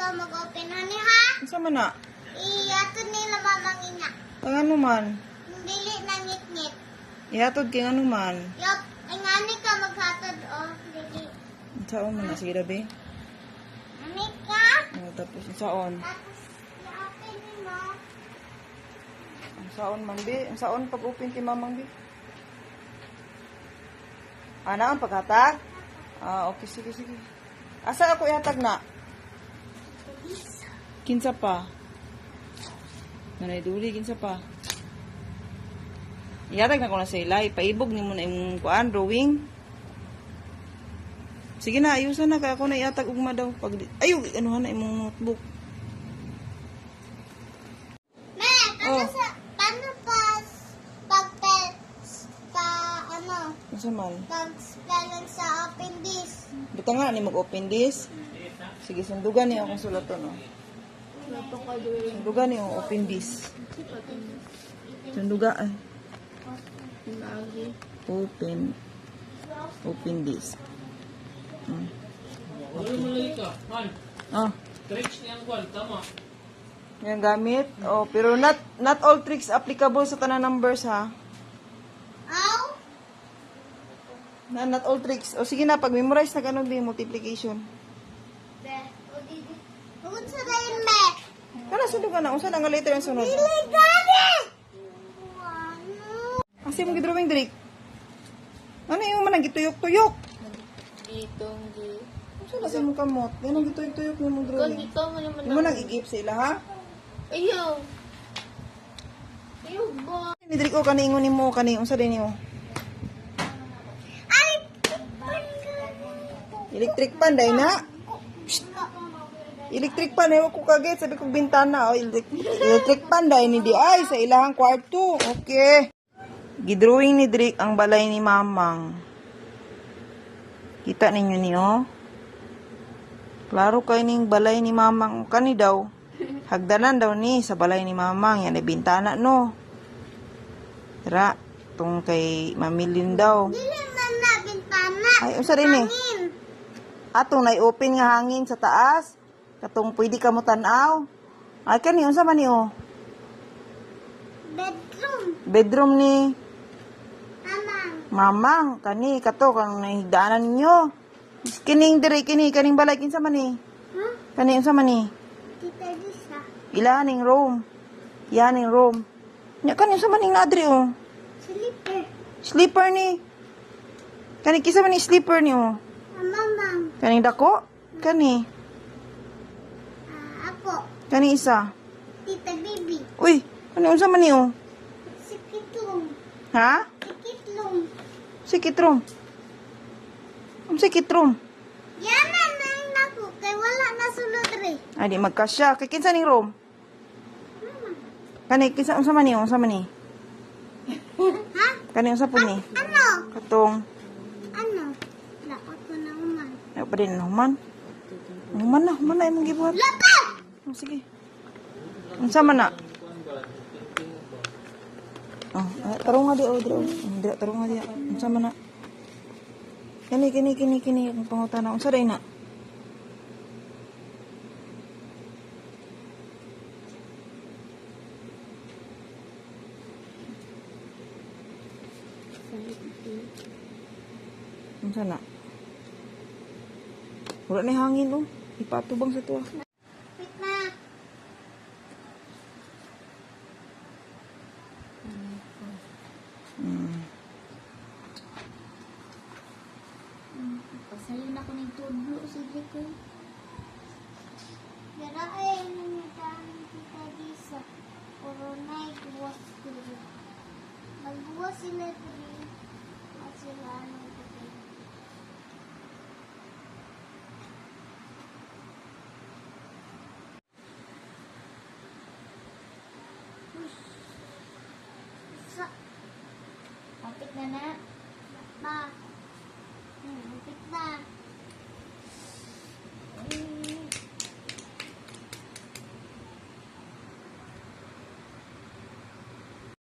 ikaw mag-open honey ha? Unsa man na? Iatod nila mamangina. Ang ano man? Dili na ngit-ngit. Ihatod kay ano man? Yup, ay ngani ka maghatod oh. Dili. Unsaon man na sige dabi? Ngani ka? Tapos unsaon? Tapos i-open mo. Unsaon man bi? Unsaon pag-open kay mamang bi? Ana ang paghatag? Okay, sige. Asa ako ihatag na? Kinsa pa? Nanay duli, kinsa pa? Ihatag na ko na sa ila. Ipaibog ni mo na yung kuan, drawing. Sige na, ayusan na. Kaya ako na ihatag ugma daw. Ayaw, ano na imong notebook. Me, paano Unsa man? pag-spelling sa open this? Buta nga ni mag-open this. Sige, sundugan niyo akong sulaton, no? Sundugan niyo open this. Sunduga ay. Open this. Tricks niyang kwan, tama. Yan gamit. Oh, pero not all tricks applicable sa tanan numbers ha. Aw? Not all tricks. O sige na, pag-memorize na ganun din multiplication. Be, o didi. Huwag sa dayon, me. Kana sundugan na. Unsa na nga later ang sunod? Dili gani! Ano? Kasi mong gidrawing Drake. Ano yung manang gituyok-tuyok? Ditong gi. Unsa na sa mong kamot? Yan ang gituyok-tuyok ni mong Kon drawing. dito mo naman. Yung manang igip sa ila ha? Ayaw. Ayaw ba? Ni Drake o kani mo kani unsa din niyo? Ay! Electric pan day na. Electric pan ko kaget sabi ko bintana o electric pan day ni di ay sa ilahang kwarto. Okay. Gidrawing ni Drake ang balay ni Mamang. Kita ninyo niyo? Klaro kay ning balay ni Mamang kani daw. Hagdanan daw ni sa balay ni Mamang yan ay bintana no. Tara, tung kay Mamilin daw. Dili man na bintana. Ay, unsa rin eh? Hangin. Atong nai-open nga hangin sa taas. Katong pwede ka mo tan-aw. Ay kani unsa man ni oh? Bedroom. Bedroom ni Amang. Mamang kani kato kang nahigdaanan ninyo. Kining diri kining balay kinsa man ni? Huh? Kani unsa man ni? Tita Lisa. Ilaning room. Yaning room. Nya kani unsa man ning nadri oh? Slipper. Sleeper ni. Kani kinsa man ni sleeper ni oh? Mamang. Kaning dako? Kani. Ako. Kani isa. Tita Bibi. Uy, kani unsa man ni oh? Sikitlong. Ha? Sikitlong. Sikit room. Ang sikit room. Yana na nako kay wala na sulod re. Ay, di magkasya. Kay kinsa ning room? Mama. Kani, kinsa, unsa man ni? Unsa man ni? Ha? Kani, unsa po ni? Ano? Katong, Ano? Lakot ko na uman. ay pa din, human. Human na, imong gibuhat. Lakot! Oh, sige. Unsa man na? Oh, tarong nga di, oh, di, tarong nga di. Unsa man na? Kini, ang pangutana. Unsa day na? Unsa na? Wala na hangin oh. Ipatubang sa tuwa. Wait na. Pasalin ako ng tubo. Sige ko. Yara ay nangyayari kita disa. Puro na iguwas sila. Magbuwas sila dito. At sila ano dito. Sa. Kapit na na. Pa. Kapit na.